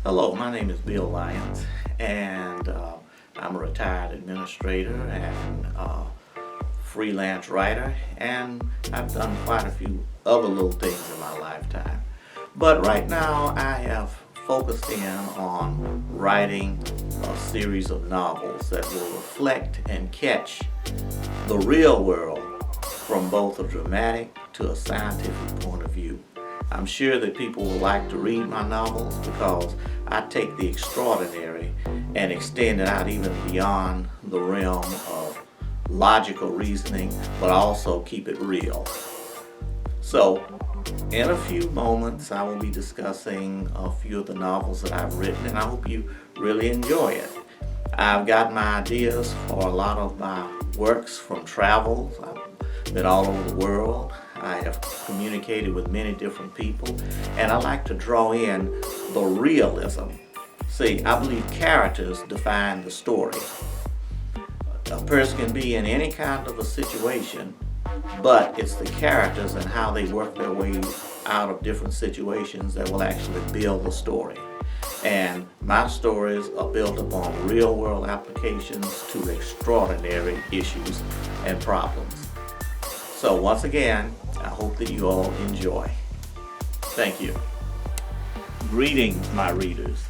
Hello, my name is Bill Lyons, and I'm a retired administrator and freelance writer, and I've done quite a few other little things in my lifetime. But right now, I have focused in on writing a series of novels that will reflect and catch the real world from both a dramatic to a scientific point of view. I'm sure that people will like to read my novels because I take the extraordinary and extend it out even beyond the realm of logical reasoning, but also keep it real. So, in a few moments, I will be discussing a few of the novels that I've written, and I hope you really enjoy it. I've got my ideas for a lot of my works from travels. I've been all over the world. I have communicated with many different people, and I like to draw in the realism. See, I believe characters define the story. A person can be in any kind of a situation, but it's the characters and how they work their way out of different situations that will actually build the story. And my stories are built upon real world applications to extraordinary issues and problems. So once again, I hope that you all enjoy. Thank you. Greetings, my readers.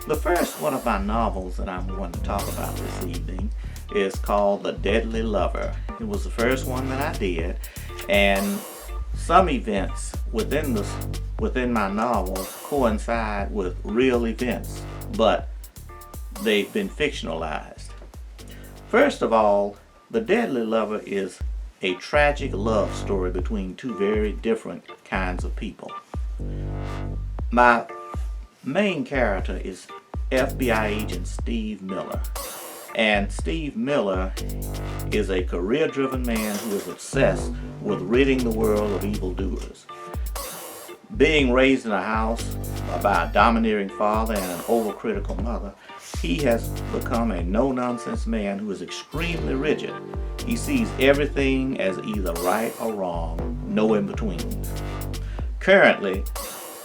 The first one of my novels that I'm going to talk about this evening is called The Deadly Lover. It was the first one that I did, and some events within my novel coincide with real events, but they've been fictionalized. First of all, The Deadly Lover is a tragic love story between two very different kinds of people. My main character is FBI agent Steve Miller. And Steve Miller is a career-driven man who is obsessed with ridding the world of evildoers. Being raised in a house by a domineering father and an overcritical mother, he has become a no-nonsense man who is extremely rigid. He sees everything as either right or wrong, no in-betweens. Currently,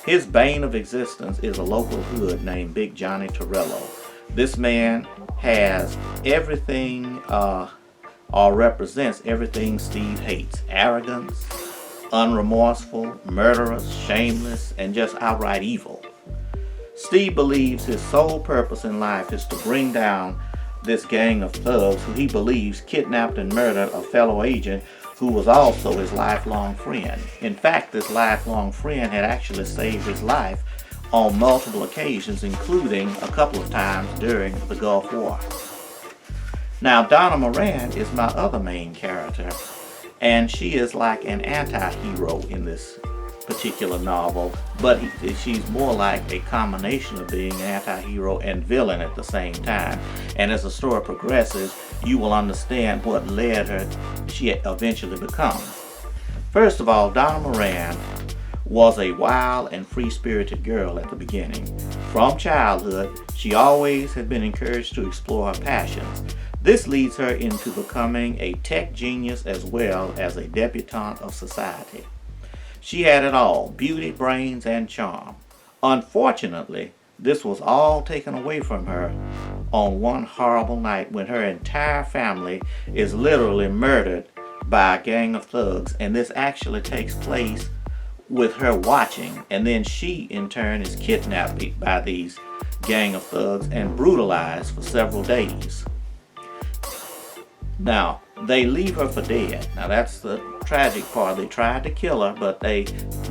his bane of existence is a local hood named Big Johnny Torello. This man has everything or represents everything Steve hates: arrogance, unremorseful, murderous, shameless, and just outright evil. Steve believes his sole purpose in life is to bring down this gang of thugs who he believes kidnapped and murdered a fellow agent who was also his lifelong friend. In fact, this lifelong friend had actually saved his life on multiple occasions, including a couple of times during the Gulf War. Now, Donna Moran is my other main character, and she is like an anti-hero in this particular novel, but she's more like a combination of being an anti-hero and villain at the same time. And as the story progresses, you will understand what led her she eventually becomes. First of all, Donna Moran was a wild and free-spirited girl at the beginning. From childhood, she always had been encouraged to explore her passions. This leads her into becoming a tech genius as well as a debutante of society. She had it all: beauty, brains, and charm. Unfortunately, this was all taken away from her on one horrible night when her entire family is literally murdered by a gang of thugs, and this actually takes place with her watching, and then she in turn is kidnapped by these gang of thugs and brutalized for several days. Now, they leave her for dead. Now, that's the tragic part. They tried to kill her, but they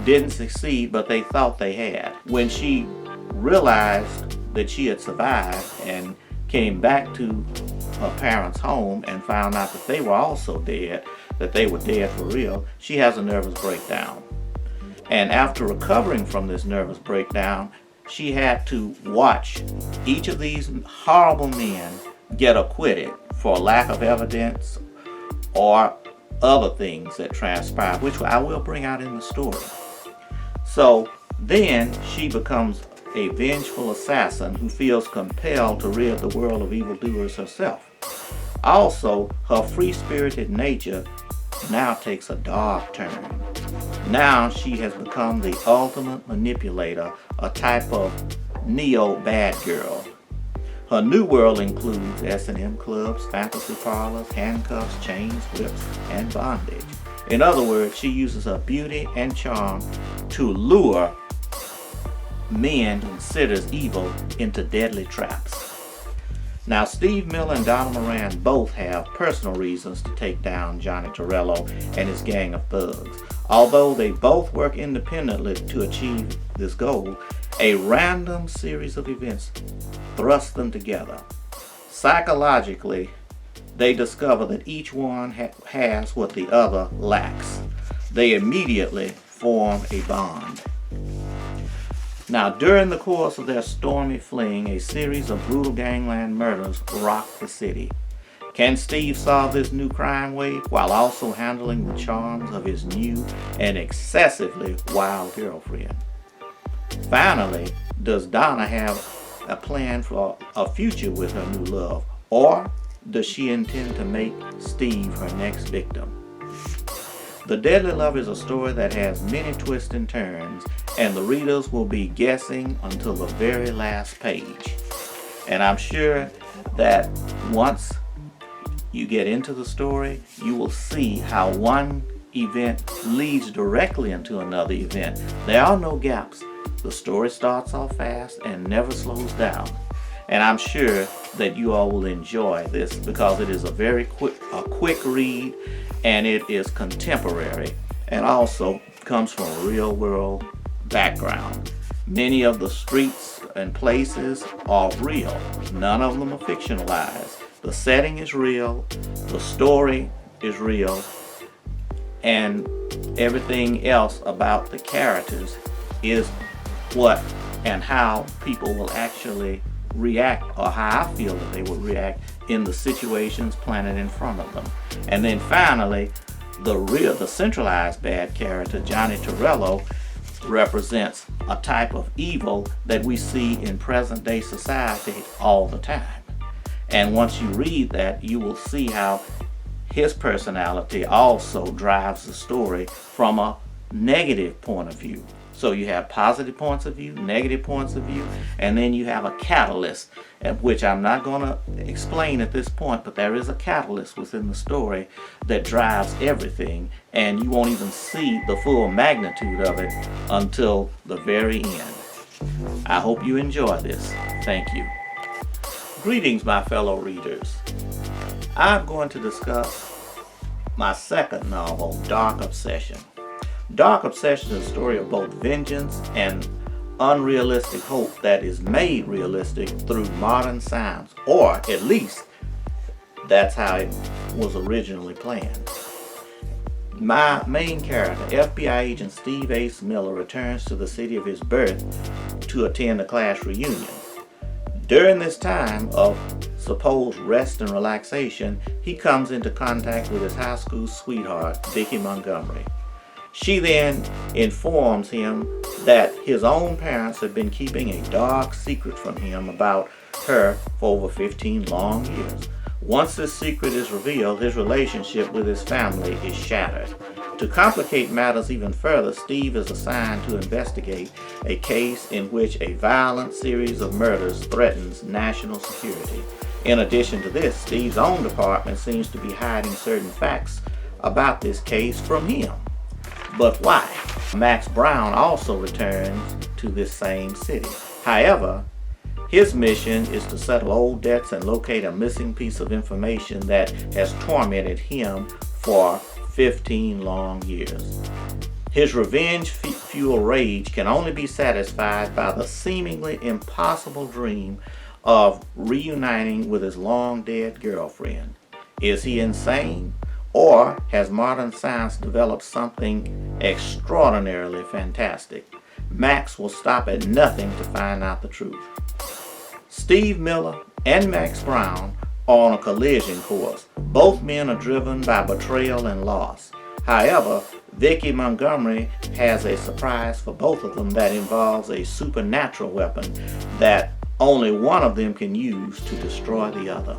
didn't succeed, but they thought they had. When she realized that she had survived and came back to her parents' home and found out that they were also dead, that they were dead for real, she has a nervous breakdown. And after recovering from this nervous breakdown, she had to watch each of these horrible men get acquitted for lack of evidence or other things that transpire, which I will bring out in the story. So then she becomes a vengeful assassin who feels compelled to rid the world of evildoers herself. Also, her free-spirited nature now takes a dark turn. Now she has become the ultimate manipulator, a type of neo-bad girl. Her new world includes S&M clubs, fantasy parlors, handcuffs, chains, whips, and bondage. In other words, she uses her beauty and charm to lure men who considers evil into deadly traps. Now, Steve Miller and Donna Moran both have personal reasons to take down Johnny Torello and his gang of thugs. Although they both work independently to achieve this goal, a random series of events thrust them together. Psychologically, they discover that each one has what the other lacks. They immediately form a bond. Now, during the course of their stormy fling, a series of brutal gangland murders rocked the city. Can Steve solve this new crime wave while also handling the charms of his new and excessively wild girlfriend? Finally, does Donna have a plan for a future with her new love, or does she intend to make Steve her next victim? The Deadly Love is a story that has many twists and turns, and the readers will be guessing until the very last page. And I'm sure that once you get into the story, you will see how one event leads directly into another event. There are no gaps. The story starts off fast and never slows down. And I'm sure that you all will enjoy this because it is a quick read, and it is contemporary and also comes from a real world background. Many of the streets and places are real. None of them are fictionalized. The setting is real, the story is real, and everything else about the characters is what and how people will actually react, or how I feel that they will react in the situations planted in front of them. And then finally, the centralized bad character, Johnny Torello, represents a type of evil that we see in present day society all the time. And once you read that, you will see how his personality also drives the story from a negative point of view. So you have positive points of view, negative points of view, and then you have a catalyst, which I'm not going to explain at this point, but there is a catalyst within the story that drives everything, and you won't even see the full magnitude of it until the very end. I hope you enjoy this. Thank you. Greetings, my fellow readers. I'm going to discuss my second novel, Dark Obsession. Dark Obsession is a story of both vengeance and unrealistic hope that is made realistic through modern science, or at least that's how it was originally planned. My main character, FBI agent Steve Ace Miller, returns to the city of his birth to attend a class reunion. During this time of supposed rest and relaxation, he comes into contact with his high school sweetheart, Vicki Montgomery. She then informs him that his own parents have been keeping a dark secret from him about her for over 15 long years. Once this secret is revealed, his relationship with his family is shattered. To complicate matters even further, Steve is assigned to investigate a case in which a violent series of murders threatens national security. In addition to this, Steve's own department seems to be hiding certain facts about this case from him. But why? Max Brown also returns to this same city. However, his mission is to settle old debts and locate a missing piece of information that has tormented him for 15 long years. His revenge-fueled rage can only be satisfied by the seemingly impossible dream of reuniting with his long-dead girlfriend. Is he insane? Or has modern science developed something extraordinarily fantastic? Max will stop at nothing to find out the truth. Steve Miller and Max Brown are on a collision course. Both men are driven by betrayal and loss. However, Vicki Montgomery has a surprise for both of them that involves a supernatural weapon that only one of them can use to destroy the other.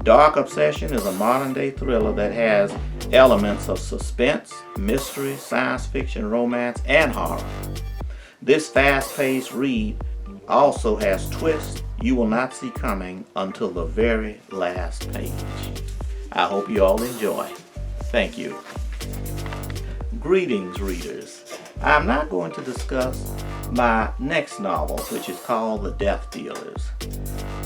Dark Obsession is a modern-day thriller that has elements of suspense, mystery, science fiction, romance, and horror. This fast-paced read also has twists you will not see coming until the very last page. I hope you all enjoy. Thank you. Greetings, readers. I'm now going to discuss my next novel, which is called The Death Dealers.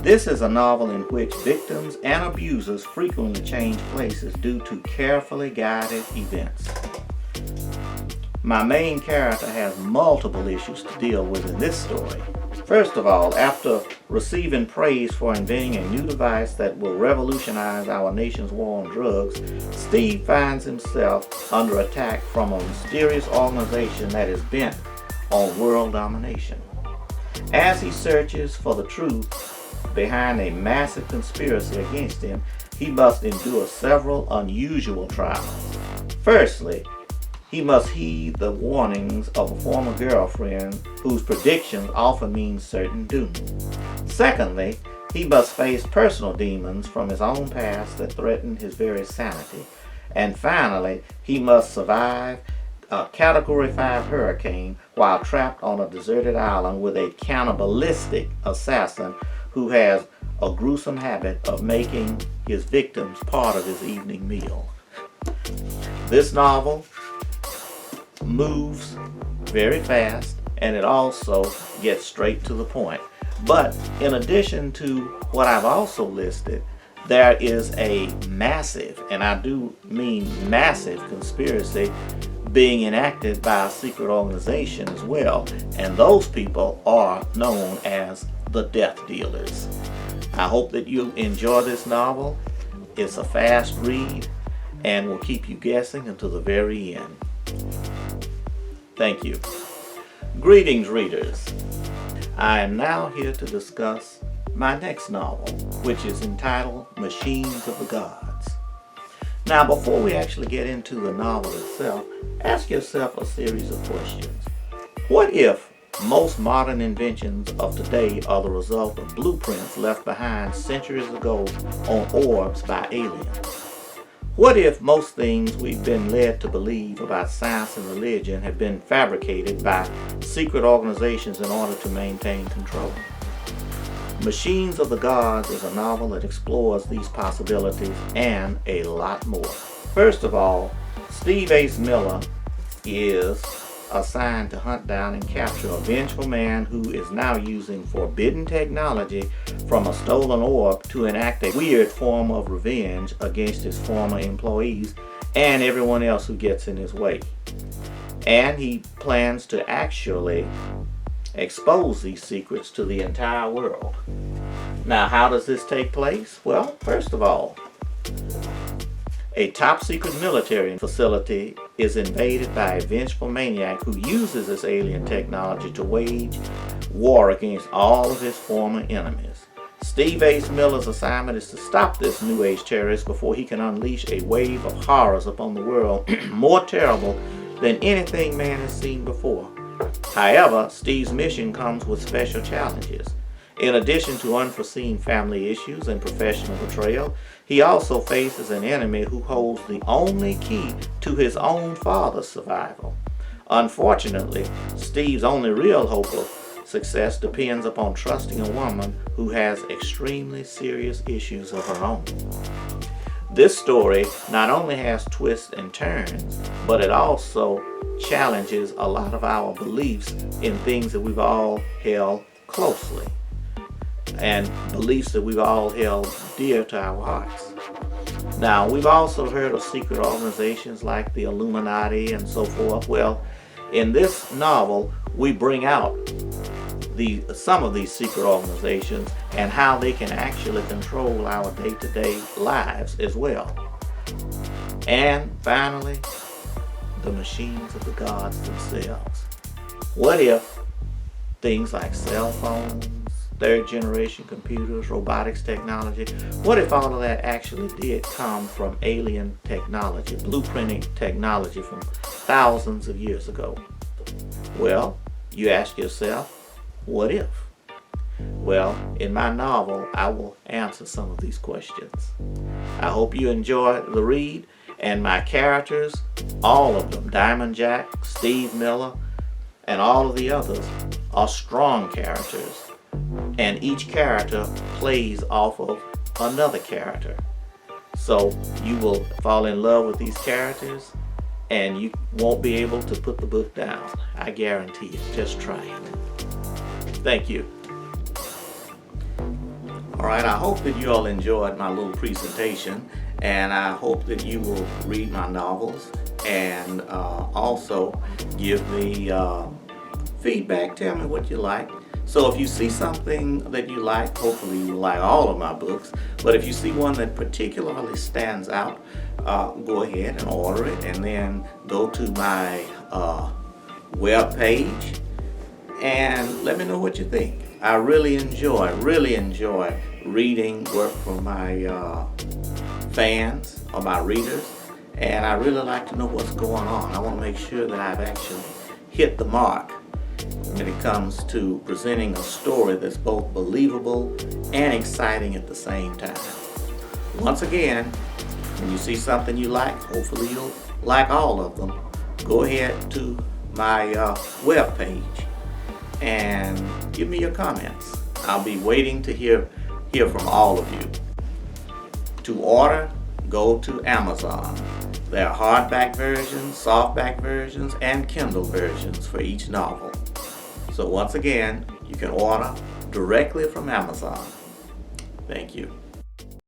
This is a novel in which victims and abusers frequently change places due to carefully guided events. My main character has multiple issues to deal with in this story. First of all, after receiving praise for inventing a new device that will revolutionize our nation's war on drugs, Steve finds himself under attack from a mysterious organization that is bent on world domination. As he searches for the truth behind a massive conspiracy against him, he must endure several unusual trials. Firstly, he must heed the warnings of a former girlfriend whose predictions often mean certain doom. Secondly, he must face personal demons from his own past that threaten his very sanity. And finally, he must survive a Category 5 hurricane while trapped on a deserted island with a cannibalistic assassin who has a gruesome habit of making his victims part of his evening meal. This novel moves very fast, and it also gets straight to the point. But in addition to what I've also listed, there is a massive, and I do mean massive, conspiracy being enacted by a secret organization as well, and those people are known as the Death Dealers. I hope that you enjoy this novel. It's a fast read and will keep you guessing until the very end. Thank you. Greetings, readers. I am now here to discuss my next novel, which is entitled Machines of the Gods. Now, before we actually get into the novel itself, ask yourself a series of questions. What if most modern inventions of today are the result of blueprints left behind centuries ago on orbs by aliens? What if most things we've been led to believe about science and religion have been fabricated by secret organizations in order to maintain control? Machines of the Gods is a novel that explores these possibilities and a lot more. First of all, Steve Ace Miller is assigned to hunt down and capture a vengeful man who is now using forbidden technology from a stolen orb to enact a weird form of revenge against his former employees and everyone else who gets in his way. And he plans to actually expose these secrets to the entire world. Now, how does this take place? Well, first of all, a top secret military facility is invaded by a vengeful maniac who uses this alien technology to wage war against all of his former enemies. Steve Ace Miller's assignment is to stop this New Age terrorist before he can unleash a wave of horrors upon the world more terrible than anything man has seen before. However, Steve's mission comes with special challenges. In addition to unforeseen family issues and professional betrayal, he also faces an enemy who holds the only key to his own father's survival. Unfortunately, Steve's only real hope of success depends upon trusting a woman who has extremely serious issues of her own. This story not only has twists and turns, but it also challenges a lot of our beliefs in things that we've all held closely and beliefs that we've all held dear to our hearts. Now, we've also heard of secret organizations like the Illuminati and so forth. Well, in this novel, we bring out some of these secret organizations and how they can actually control our day-to-day lives as well. And finally, the machines of the gods themselves. What if things like cell phones, third-generation computers, robotics technology, what if all of that actually did come from alien technology, blueprinting technology from thousands of years ago? Well, you ask yourself, what if? Well, in my novel, I will answer some of these questions. I hope you enjoy the read, and my characters, all of them, Diamond Jack, Steve Miller, and all of the others, are strong characters and each character plays off of another character. So you will fall in love with these characters and you won't be able to put the book down. I guarantee it. Just try it. Thank you. Alright, I hope that you all enjoyed my little presentation, and I hope that you will read my novels and also give me feedback. Tell me what you like. So if you see something that you like, hopefully you like all of my books, but if you see one that particularly stands out, go ahead and order it, and then go to my web page and let me know what you think. I really enjoy reading work from my fans or my readers, and I really like to know what's going on. I want to make sure that I've actually hit the mark when it comes to presenting a story that's both believable and exciting at the same time. Once again, when you see something you like, hopefully you'll like all of them, go ahead to my web page and give me your comments. I'll be waiting to hear from all of you. To order, go to Amazon. There are hardback versions, softback versions, and Kindle versions for each novel. So once again, you can order directly from Amazon. Thank you.